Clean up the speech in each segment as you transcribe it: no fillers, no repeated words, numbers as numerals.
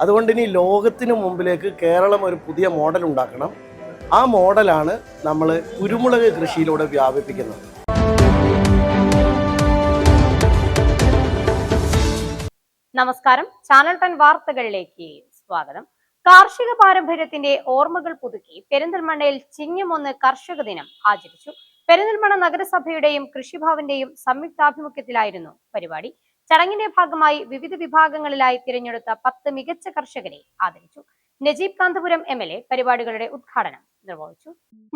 അതുകൊണ്ട് ഇനി ലോകത്തിന് മുമ്പിലേക്ക് കേരളം ഒരു പുതിയ മോഡൽ ഉണ്ടാക്കണം. ആ മോഡലാണ് നമ്മൾ കുരുമുളക് കൃഷിയിലൂടെ വ്യാപിപ്പിക്കുന്നത്. നമസ്കാരം, ചാനൽ 10 വാർത്തകളിലേക്ക് സ്വാഗതം. കാർഷിക പാരമ്പര്യത്തിന്റെ ഓർമ്മകൾ പുതുക്കി പെരിന്തൽമണ്ണയിൽ ചിങ്ങം 1 കർഷക ദിനം ആചരിച്ചു. പെരിന്തൽമണ്ണ നഗരസഭയുടെയും കൃഷിഭവന്റെയും സംയുക്താഭിമുഖ്യത്തിലായിരുന്നു പരിപാടി. ചടങ്ങിന്റെ ഭാഗമായി വിവിധ വിഭാഗങ്ങളിലായി തിരഞ്ഞെടുത്ത 10 മികച്ച കർഷകരെ ആദരിച്ചു. നജീബ് കാന്തപുരം MLA പരിപാടികളുടെ ഉദ്ഘാടനം നിർവഹിച്ചു.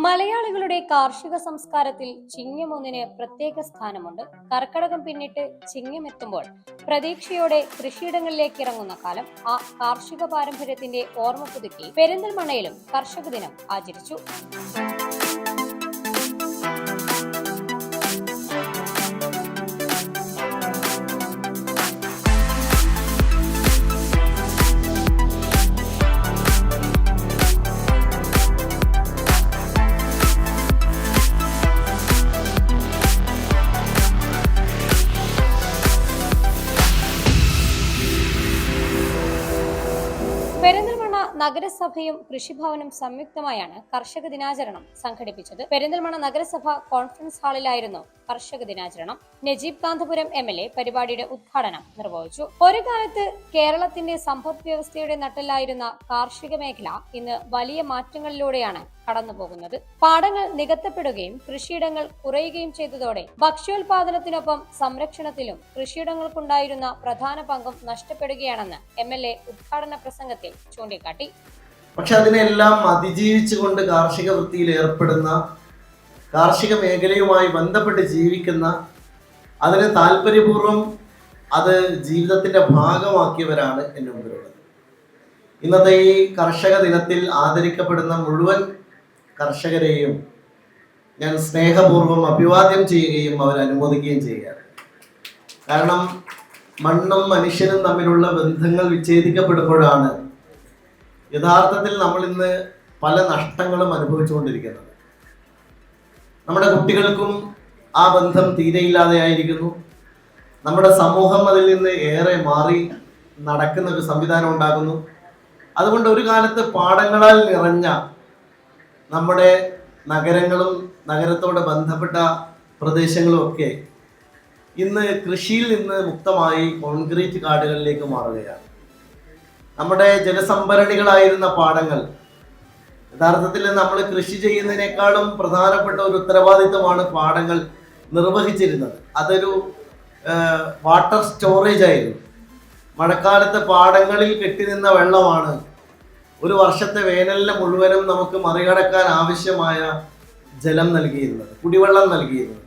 മലയാളികളുടെ കാർഷിക സംസ്കാരത്തിൽ ചിങ്ങം 1 പ്രത്യേക സ്ഥാനമുണ്ട്. കർക്കടകം പിന്നിട്ട് ചിങ്ങം എത്തുമ്പോൾ പ്രതീക്ഷയോടെ കൃഷിയിടങ്ങളിലേക്ക് ഇറങ്ങുന്ന കാലം. ആ കാർഷിക പാരമ്പര്യത്തിന്റെ ഓർമ്മ പുതുക്കി പെരിന്തൽമണ്ണയിലും കർഷക ദിനം ആചരിച്ചു. പെരിന്തൽമണ്ണ നഗരസഭയും കൃഷിഭവനും സംയുക്തമായാണ് കർഷക ദിനാചരണം സംഘടിപ്പിച്ചത്. പെരിന്തൽമണ്ണ നഗരസഭ കോൺഫറൻസ് ഹാളിലായിരുന്നു കർഷക ദിനാചരണം. നജീബ് കാന്തപുരം MLA പരിപാടിയുടെ ഉദ്ഘാടനം നിർവഹിച്ചു. ഒരു കാലത്ത് കേരളത്തിന്റെ സമ്പദ് വ്യവസ്ഥയുടെ നട്ടെല്ലായിരുന്ന കാർഷിക മേഖല ഇന്ന് വലിയ മാറ്റങ്ങളിലൂടെയാണ് കടന്നുപോകുന്നത്. പാടങ്ങൾ നികത്തപ്പെടുകയും കൃഷിയിടങ്ങൾ കുറയുകയും ചെയ്തതോടെ ഭക്ഷ്യോൽപാദനത്തിനൊപ്പം സംരക്ഷണത്തിലും കൃഷിയിടങ്ങൾക്കുണ്ടായിരുന്ന പ്രധാന പങ്കും നഷ്ടപ്പെടുകയാണെന്ന് MLA ഉദ്ഘാടന പ്രസംഗത്തിൽ ചൂണ്ടിക്കാട്ടി. പക്ഷെ അതിനെല്ലാം അതിജീവിച്ചുകൊണ്ട് കാർഷിക വൃത്തിയിൽ ഏർപ്പെടുന്ന, കാർഷിക മേഖലയുമായി ബന്ധപ്പെട്ട് ജീവിക്കുന്ന, അതിന് താല്പര്യപൂർവ്വം അത് ജീവിതത്തിന്റെ ഭാഗമാക്കിയവരാണ് എൻ്റെ മുമ്പിലുള്ളത്. ഇന്നത്തെ ഈ കർഷക ദിനത്തിൽ ആദരിക്കപ്പെടുന്ന മുഴുവൻ കർഷകരെയും ഞാൻ സ്നേഹപൂർവ്വം അഭിവാദ്യം ചെയ്യുകയും അവരനുമോദിക്കുകയും ചെയ്യുകയാണ്. കാരണം മണ്ണും മനുഷ്യനും തമ്മിലുള്ള ബന്ധങ്ങൾ വിച്ഛേദിക്കപ്പെടുമ്പോഴാണ് യഥാർത്ഥത്തിൽ നമ്മൾ ഇന്ന് പല നഷ്ടങ്ങളും അനുഭവിച്ചുകൊണ്ടിരിക്കുന്നത്. നമ്മുടെ കുട്ടികൾക്കും ആ ബന്ധം തീരെയില്ലാതെയായിരിക്കുന്നു. നമ്മുടെ സമൂഹം അതിൽ നിന്ന് ഏറെ മാറി നടക്കുന്ന ഒരു സംവിധാനം ഉണ്ടാകുന്നു. അതുകൊണ്ട് ഒരു കാലത്ത് പാടങ്ങളാൽ നിറഞ്ഞ നമ്മുടെ നഗരങ്ങളും നഗരത്തോട് ബന്ധപ്പെട്ട പ്രദേശങ്ങളും ഒക്കെ ഇന്ന് കൃഷിയിൽ നിന്ന് മുക്തമായി കോൺക്രീറ്റ് കാടുകളിലേക്ക് മാറുകയാണ്. നമ്മുടെ ജലസംഭരണികളായിരുന്ന പാടങ്ങൾ യഥാർത്ഥത്തിൽ നമ്മൾ കൃഷി ചെയ്യുന്നതിനേക്കാളും പ്രധാനപ്പെട്ട ഒരു ഉത്തരവാദിത്വമാണ് പാടങ്ങൾ നിർവഹിച്ചിരുന്നത്. അതൊരു വാട്ടർ സ്റ്റോറേജ് ആയിരുന്നു. മഴക്കാലത്ത് പാടങ്ങളിൽ കെട്ടിനിന്ന വെള്ളമാണ് ഒരു വർഷത്തെ വേനലിനെ മുഴുവനും നമുക്ക് മറികടക്കാൻ ആവശ്യമായ ജലം നൽകിയിരുന്നത്, കുടിവെള്ളം നൽകിയിരുന്നത്.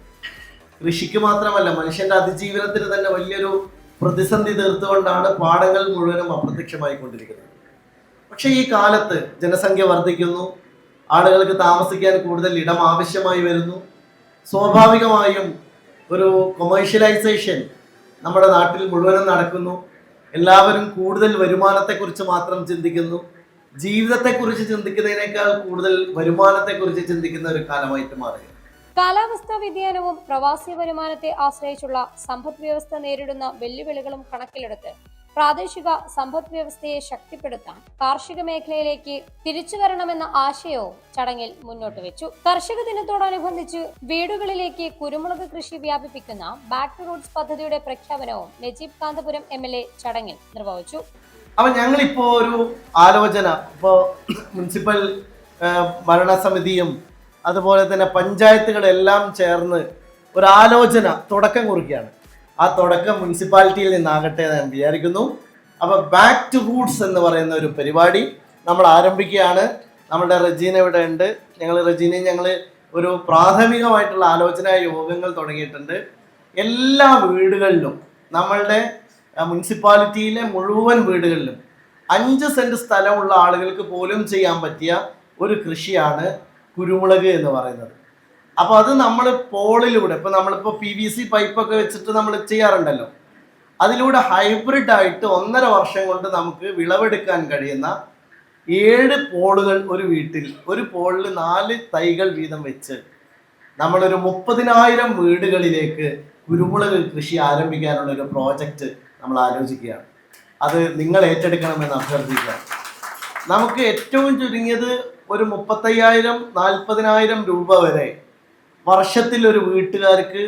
കൃഷിക്ക് മാത്രമല്ല, മനുഷ്യന്റെ അതിജീവനത്തിന് തന്നെ വലിയൊരു പ്രതിസന്ധി തീർത്തുകൊണ്ടാണ് പാടങ്ങൾ മുഴുവനും അപ്രത്യക്ഷമായിക്കൊണ്ടിരിക്കുന്നത്. പക്ഷേ ഈ കാലത്ത് ജനസംഖ്യ വർദ്ധിക്കുന്നു, ആളുകൾക്ക് താമസിക്കാൻ കൂടുതൽ ഇടം ആവശ്യമായി വരുന്നു. സ്വാഭാവികമായും ഒരു കൊമേഴ്ഷ്യലൈസേഷൻ നമ്മുടെ നാട്ടിൽ മുഴുവനും നടക്കുന്നു. എല്ലാവരും കൂടുതൽ വരുമാനത്തെക്കുറിച്ച് മാത്രം ചിന്തിക്കുന്നു. ജീവിതത്തെക്കുറിച്ച് ചിന്തിക്കുന്നതിനേക്കാൾ കൂടുതൽ വരുമാനത്തെക്കുറിച്ച് ചിന്തിക്കുന്ന ഒരു കാലമായിട്ട് മാറുക. കാലാവസ്ഥാ വ്യതിയാനവും പ്രവാസി വരുമാനത്തെ ആശ്രയിച്ചുള്ള സമ്പദ് വ്യവസ്ഥ നേരിടുന്ന വെല്ലുവിളികളും കണക്കിലെടുത്ത് പ്രാദേശിക സമ്പദ് വ്യവസ്ഥയെ ശക്തിപ്പെടുത്താൻ കാർഷിക മേഖലയിലേക്ക് തിരിച്ചു വരണമെന്ന ആശയവും ചടങ്ങിൽ മുന്നോട്ട് വെച്ചു. കർഷക ദിനത്തോടനുബന്ധിച്ച് വീടുകളിലേക്ക് കുരുമുളക് കൃഷി വ്യാപിപ്പിക്കുന്ന ബാക്ക് ടു റൂട്ട്സ് പദ്ധതിയുടെ പ്രഖ്യാപനവും നജീബ് കാന്തപുരം MLA ചടങ്ങിൽ നിർവഹിച്ചു. അപ്പൊ ഞങ്ങളിപ്പോ ഒരു ആലോചന, ഇപ്പോ മുനിസിപ്പൽ ഭരണസമിതിയും അതുപോലെ തന്നെ പഞ്ചായത്തുകളെല്ലാം ചേർന്ന് ഒരു ആലോചന തുടക്കം കുറിക്കുകയാണ്. ആ തുടക്കം മുനിസിപ്പാലിറ്റിയിൽ നിന്നാകട്ടെ എന്ന് ഞാൻ വിചാരിക്കുന്നു. അപ്പോൾ ബാക്ക് ടു റൂട്ട്സ് എന്ന് പറയുന്ന ഒരു പരിപാടി നമ്മൾ ആരംഭിക്കുകയാണ്. നമ്മുടെ റജീന ഇവിടെ ഉണ്ട്. ഞങ്ങൾ ഒരു പ്രാഥമികമായിട്ടുള്ള ആലോചനാ യോഗങ്ങൾ തുടങ്ങിയിട്ടുണ്ട്. എല്ലാ വീടുകളിലും, നമ്മളുടെ മുനിസിപ്പാലിറ്റിയിലെ മുഴുവൻ വീടുകളിലും 5 സെന്റ് സ്ഥലമുള്ള ആളുകൾക്ക് പോലും ചെയ്യാൻ പറ്റിയ ഒരു കൃഷിയാണ് കുരുമുളക് എന്ന് പറയുന്നത്. അപ്പോൾ അത് നമ്മൾ പോളിലൂടെ, ഇപ്പോൾ നമ്മളിപ്പോൾ PVC പൈപ്പൊക്കെ വെച്ചിട്ട് നമ്മൾ ചെയ്യാറുണ്ടല്ലോ, അതിലൂടെ ഹൈബ്രിഡ് ആയിട്ട് 1.5 വർഷം കൊണ്ട് നമുക്ക് വിളവെടുക്കാൻ കഴിയുന്ന 7 പോളുകൾ ഒരു വീട്ടിൽ, ഒരു പോളിൽ 4 തൈകൾ വീതം വെച്ച് നമ്മളൊരു 30,000 വീടുകളിലേക്ക് കുരുമുളക് കൃഷി ആരംഭിക്കാനുള്ള ഒരു പ്രോജക്റ്റ് നമ്മൾ ആലോചിക്കുകയാണ്. അത് നിങ്ങൾ ഏറ്റെടുക്കണമെന്ന് അഭ്യർത്ഥിക്കാം. നമുക്ക് ഏറ്റവും ചുരുങ്ങിയത് ഒരു 35,000-40,000 രൂപ വരെ വർഷത്തിൽ ഒരു വീട്ടുകാർക്ക്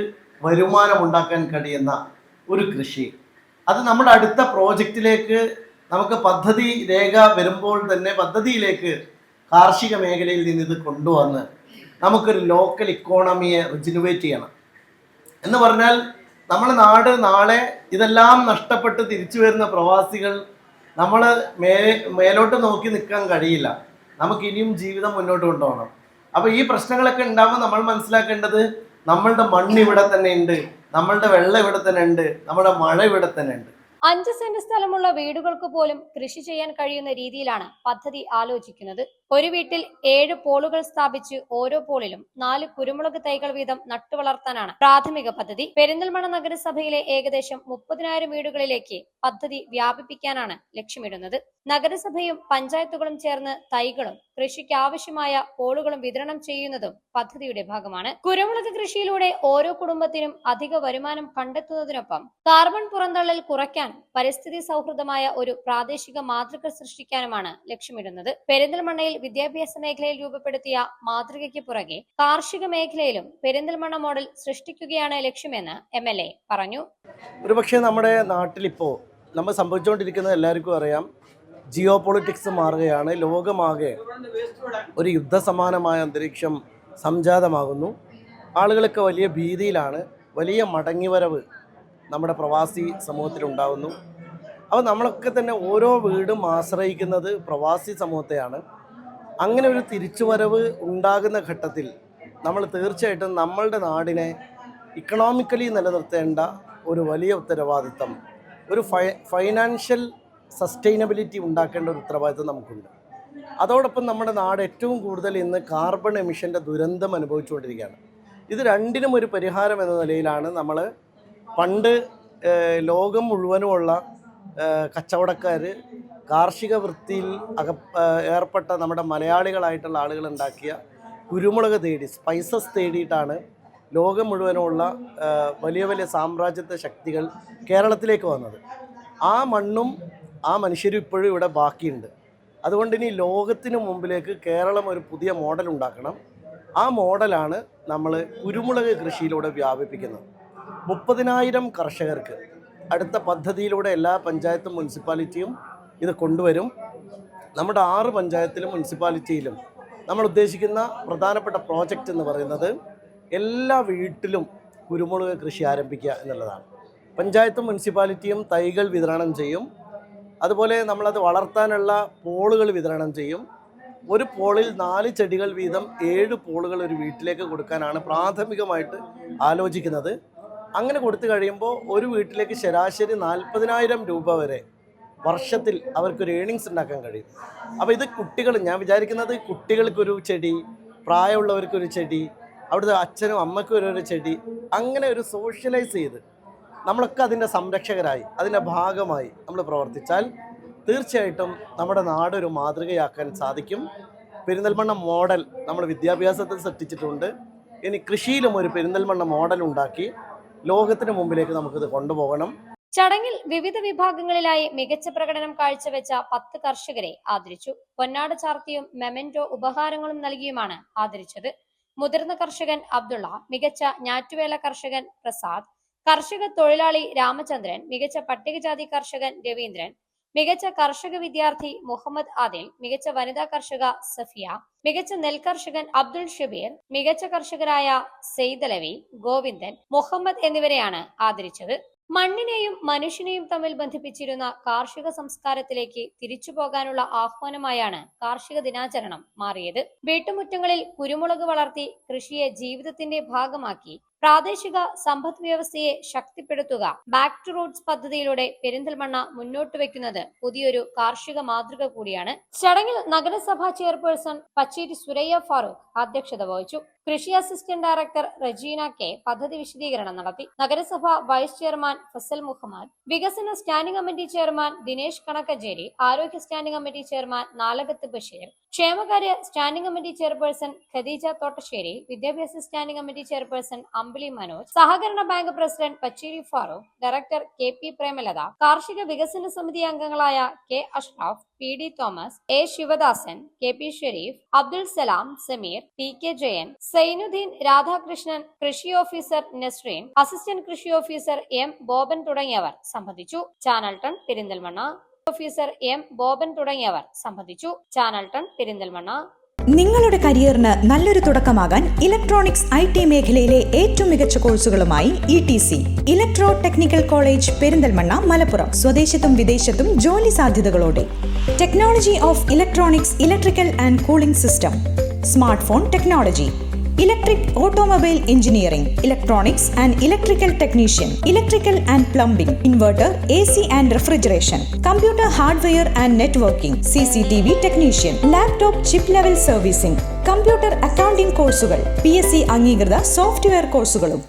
വരുമാനം ഉണ്ടാക്കാൻ കഴിയുന്ന ഒരു കൃഷി, അത് നമ്മുടെ അടുത്ത പ്രോജക്റ്റിലേക്ക് നമുക്ക് പദ്ധതി രേഖ വരുമ്പോൾ തന്നെ പദ്ധതിയിലേക്ക് കാർഷിക മേഖലയിൽ നിന്ന് ഇത് കൊണ്ടുവന്ന് നമുക്കൊരു ലോക്കൽ ഇക്കോണമിയെ റിജുനുവേറ്റ് ചെയ്യണം. എന്ന് പറഞ്ഞാൽ നമ്മുടെ നാട് നാളെ ഇതെല്ലാം നഷ്ടപ്പെട്ട് തിരിച്ചു വരുന്ന പ്രവാസികൾ നമ്മൾ മേലോട്ട് നോക്കി നിൽക്കാൻ കഴിയില്ല. നമുക്ക് ഇനിയും ജീവിതം മുന്നോട്ട് കൊണ്ടുപോകണം. അപ്പോൾ ഈ പ്രശ്നങ്ങളൊക്കെ ഉണ്ടാകുമ്പോൾ നമ്മൾ മനസ്സിലാക്കേണ്ടത് നമ്മളുടെ മണ്ണ് ഇവിടെ തന്നെ ഉണ്ട്, നമ്മളുടെ വെള്ളം ഇവിടെ തന്നെ ഉണ്ട്, നമ്മുടെ മഴ ഇവിടെ തന്നെ ഉണ്ട്. 5 സെന്റ് സ്ഥലമുള്ള വീടുകൾക്ക് പോലും കൃഷി ചെയ്യാൻ കഴിയുന്ന രീതിയിലാണ് പദ്ധതി ആലോചിക്കുന്നത്. ഒരു വീട്ടിൽ 7 പോളുകൾ സ്ഥാപിച്ച് ഓരോ പോളിലും 4 കുരുമുളക് തൈകൾ വീതം നട്ടുവളർത്താനാണ് പ്രാഥമിക പദ്ധതി. പെരിന്തൽമണ്ണ നഗരസഭയിലെ ഏകദേശം 30,000 വീടുകളിലേക്ക് പദ്ധതി വ്യാപിപ്പിക്കാനാണ് ലക്ഷ്യമിടുന്നത്. നഗരസഭയും പഞ്ചായത്തുകളും ചേർന്ന് തൈകളും കൃഷിക്ക് ആവശ്യമായ പോളുകളും വിതരണം ചെയ്യുന്നതും പദ്ധതിയുടെ ഭാഗമാണ്. കുരുമുളക് കൃഷിയിലൂടെ ഓരോ കുടുംബത്തിനും അധിക വരുമാനം കണ്ടെത്തുന്നതിനൊപ്പം കാർബൺ പുറന്തള്ളൽ കുറയ്ക്കാൻ പരിസ്ഥിതി സൗഹൃദമായ ഒരു പ്രാദേശിക മാതൃക സൃഷ്ടിക്കാനുമാണ് ലക്ഷ്യമിടുന്നത്. പെരിന്തൽമണ്ണയിൽ വിദ്യാഭ്യാസ മേഖലയിൽ രൂപപ്പെടുത്തിയ മാതൃകയ്ക്ക് പുറകെ കാർഷിക മേഖലയിലും പെരിന്തൽമണ്ണ മോഡൽ സൃഷ്ടിക്കുകയാണ് ലക്ഷ്യമെന്ന് MLA പറഞ്ഞു. ഒരുപക്ഷെ നമ്മുടെ നാട്ടിലിപ്പോ നമ്മൾ സംഭവിച്ചുകൊണ്ടിരിക്കുന്നത് എല്ലാവർക്കും അറിയാം. ജിയോ പൊളിറ്റിക്സ് മാറുകയാണ്. ലോകമാകെ ഒരു യുദ്ധസമാനമായ അന്തരീക്ഷം സംജാതമാകുന്നു. ആളുകളൊക്കെ വലിയ ഭീതിയിലാണ്. വലിയ മടങ്ങിവരവ് നമ്മുടെ പ്രവാസി സമൂഹത്തിലുണ്ടാകുന്നു. അപ്പോൾ നമ്മളൊക്കെ തന്നെ ഓരോ വീടും ആശ്രയിക്കുന്നത് പ്രവാസി സമൂഹത്തെയാണ്. അങ്ങനെ ഒരു തിരിച്ചുവരവ് ഉണ്ടാകുന്ന ഘട്ടത്തിൽ നമ്മൾ തീർച്ചയായിട്ടും നമ്മളുടെ നാടിനെ ഇക്കണോമിക്കലി നിലനിർത്തേണ്ട ഒരു വലിയ ഉത്തരവാദിത്തം, ഒരു ഫൈനാൻഷ്യൽ സസ്റ്റൈനബിലിറ്റി ഉണ്ടാക്കേണ്ട ഒരു ഉത്തരവാദിത്തം നമുക്കുണ്ട്. അതോടൊപ്പം നമ്മുടെ നാട് ഏറ്റവും കൂടുതൽ ഇന്ന് കാർബൺ എമിഷൻ്റെ ദുരന്തം അനുഭവിച്ചുകൊണ്ടിരിക്കുകയാണ്. ഇത് രണ്ടിനും ഒരു പരിഹാരം എന്ന നിലയിലാണ് നമ്മൾ പണ്ട് ലോകം മുഴുവനുമുള്ള കച്ചവടക്കാർ കാർഷിക വൃത്തിയിൽ ഏർപ്പെട്ട നമ്മുടെ മലയാളികളായിട്ടുള്ള ആളുകൾ ഉണ്ടാക്കിയ കുരുമുളക് തേടി, സ്പൈസസ് തേടിയിട്ടാണ് ലോകം മുഴുവനുമുള്ള വലിയ വലിയ സാമ്രാജ്യത്വ ശക്തികൾ കേരളത്തിലേക്ക് വന്നത്. ആ മണ്ണും ആ മനുഷ്യരും ഇപ്പോഴും ഇവിടെ ബാക്കിയുണ്ട്. അതുകൊണ്ട് ഇനി ലോകത്തിന് മുമ്പിലേക്ക് കേരളം ഒരു പുതിയ മോഡൽ ഉണ്ടാക്കണം. ആ മോഡലാണ് നമ്മൾ കുരുമുളക് കൃഷിയിലൂടെ വ്യാപിപ്പിക്കുന്നത്. 30,000 കർഷകർക്ക് അടുത്ത പദ്ധതിയിലൂടെ എല്ലാ പഞ്ചായത്തും മുനിസിപ്പാലിറ്റിയും ഇത് കൊണ്ടുവരും. നമ്മുടെ 6 പഞ്ചായത്തിലും മുനിസിപ്പാലിറ്റിയിലും നമ്മൾ ഉദ്ദേശിക്കുന്ന പ്രധാനപ്പെട്ട പ്രോജക്റ്റ് എന്ന് പറയുന്നത് എല്ലാ വീട്ടിലും കുരുമുളക് കൃഷി ആരംഭിക്കുക എന്നുള്ളതാണ്. പഞ്ചായത്തും മുനിസിപ്പാലിറ്റിയും തൈകൾ വിതരണം ചെയ്യും. അതുപോലെ നമ്മളത് വളർത്താനുള്ള പോളുകൾ വിതരണം ചെയ്യും. ഒരു പോളിൽ 4 ചെടികൾ വീതം 7 പോളുകൾ ഒരു വീട്ടിലേക്ക് കൊടുക്കാനാണ് പ്രാഥമികമായിട്ട് ആലോചിക്കുന്നത്. അങ്ങനെ കൊടുത്തു കഴിയുമ്പോൾ ഒരു വീട്ടിലേക്ക് ശരാശരി 40,000 രൂപ വരെ വർഷത്തിൽ അവർക്കൊരു ഏണിങ്സ് ഉണ്ടാക്കാൻ കഴിയും. അപ്പോൾ ഇത് കുട്ടികൾ, ഞാൻ വിചാരിക്കുന്നത് കുട്ടികൾക്കൊരു ചെടി, പ്രായമുള്ളവർക്കൊരു ചെടി, അവിടുത്തെ അച്ഛനും അമ്മയ്ക്കും ഒരു ചെടി, അങ്ങനെ ഒരു സോഷ്യലൈസ് ചെയ്ത് നമ്മളൊക്കെ അതിൻ്റെ സംരക്ഷകരായി അതിൻ്റെ ഭാഗമായി നമ്മൾ പ്രവർത്തിച്ചാൽ തീർച്ചയായിട്ടും നമ്മുടെ നാടൊരു മാതൃകയാക്കാൻ സാധിക്കും. പെരിന്തൽമണ്ണ മോഡൽ നമ്മൾ വിദ്യാഭ്യാസത്തിൽ സൃഷ്ടിച്ചിട്ടുണ്ട്. ഇനി കൃഷിയിലും ഒരു പെരിന്തൽമണ്ണ മോഡൽ ഉണ്ടാക്കി ലോകത്തിന് മുമ്പിലേക്ക് നമുക്കിത് കൊണ്ടുപോകണം. ചടങ്ങിൽ വിവിധ വിഭാഗങ്ങളിലായി മികച്ച പ്രകടനം കാഴ്ചവെച്ച 10 കർഷകരെ ആദരിച്ചു. പൊന്നാട ചാർത്തിയും മെമന്റോ ഉപഹാരങ്ങളും നൽകിയുമാണ് ആദരിച്ചത്. മുതിർന്ന കർഷകൻ അബ്ദുള്ള, മികച്ച ഞാറ്റുവേല കർഷകൻ പ്രസാദ്, കർഷക തൊഴിലാളി രാമചന്ദ്രൻ, മികച്ച പട്ടികജാതി കർഷകൻ രവീന്ദ്രൻ, മികച്ച കർഷക വിദ്യാർത്ഥി മുഹമ്മദ് ആദിൽ, മികച്ച വനിതാ കർഷക സഫിയ, മികച്ച നെൽകർഷകൻ അബ്ദുൾ ഷബീർ, മികച്ച കർഷകരായ സെയ്ദലവി, ഗോവിന്ദൻ, മുഹമ്മദ് എന്നിവരെയാണ് ആദരിച്ചത്. മണ്ണിനെയും മനുഷ്യനെയും തമ്മിൽ ബന്ധിപ്പിച്ചിരുന്ന കാർഷിക സംസ്കാരത്തിലേക്ക് തിരിച്ചു പോകാനുള്ള ആഹ്വാനമായാണ് കാർഷിക ദിനാചരണം മാറിയത്. വീട്ടുമുറ്റങ്ങളിൽ കുരുമുളക് വളർത്തി കൃഷിയെ ജീവിതത്തിന്റെ ഭാഗമാക്കി പ്രാദേശിക സമ്പദ് വ്യവസ്ഥയെ ശക്തിപ്പെടുത്തുക ബാക്ക് ടു റൂട്ട്സ് പദ്ധതിയിലൂടെ പെരിന്തൽമണ്ണ മുന്നോട്ട് വെക്കുന്നത് പുതിയൊരു കാർഷിക മാതൃക കൂടിയാണ്. ചടങ്ങിൽ നഗരസഭാ ചെയർപേഴ്സൺ പച്ചേരി സുരയ്യ ഫാറൂഖ് അധ്യക്ഷത വഹിച്ചു. കൃഷി അസിസ്റ്റന്റ് ഡയറക്ടർ റജീന കെ പദ്ധതി വിശദീകരണം നടത്തി. നഗരസഭ വൈസ് ചെയർമാൻ ഫസൽ മുഹമ്മദ്, വികസന standing committee chairman Dinesh Kanakkancheri, ആരോഗ്യ standing committee chairman Nalakath Basheer, ക്ഷേമകാര്യ standing committee chairperson Khadeeja Thottasseri, വിദ്യാഭ്യാസ standing committee chairperson Ambili Manoj, സഹകരണ bank president Pacheri Farooq, director KP Premalatha, കാർഷിക വികസന സമിതി അംഗങ്ങളായ K Ashraf, PD Thomas, A Sivadasan, KP Shareef, Abdul Salam, Sameer, TK Jayan, Sainudheen, Radhakrishnan, കൃഷി ഓഫീസർ നസ്രീൻ, അസിസ്റ്റന്റ് കൃഷി ഓഫീസർ M ബോബൻ തുടങ്ങിയവർ സംബന്ധിച്ചു. Channel 10 Perinthalmanna. Officer M Boban തുടങ്ങിയവർ സംബന്ധിച്ചു. ചാനൽ 10 പെരിന്തൽമണ്ണ. നിങ്ങളുടെ കരിയറിന് നല്ലൊരു തുടക്കമാകാൻ ഇലക്ട്രോണിക്സ് IT മേഖലയിലെ ഏറ്റവും മികച്ച കോഴ്സുകളുമായി ETC electro technical college Perinthalmanna, Malappuram. സ്വദേശത്തും വിദേശത്തും ജോലി സാധ്യതകളോടെ technology of electronics, electrical and cooling system, smart phone technology, electric automobile engineering, electronics and electrical technician, electrical and plumbing, inverter, AC and refrigeration, computer hardware and networking, CCTV technician, laptop chip level servicing, computer accounting കോഴ്സുകൾ, PSC അംഗീകൃത software കോഴ്സുകളും.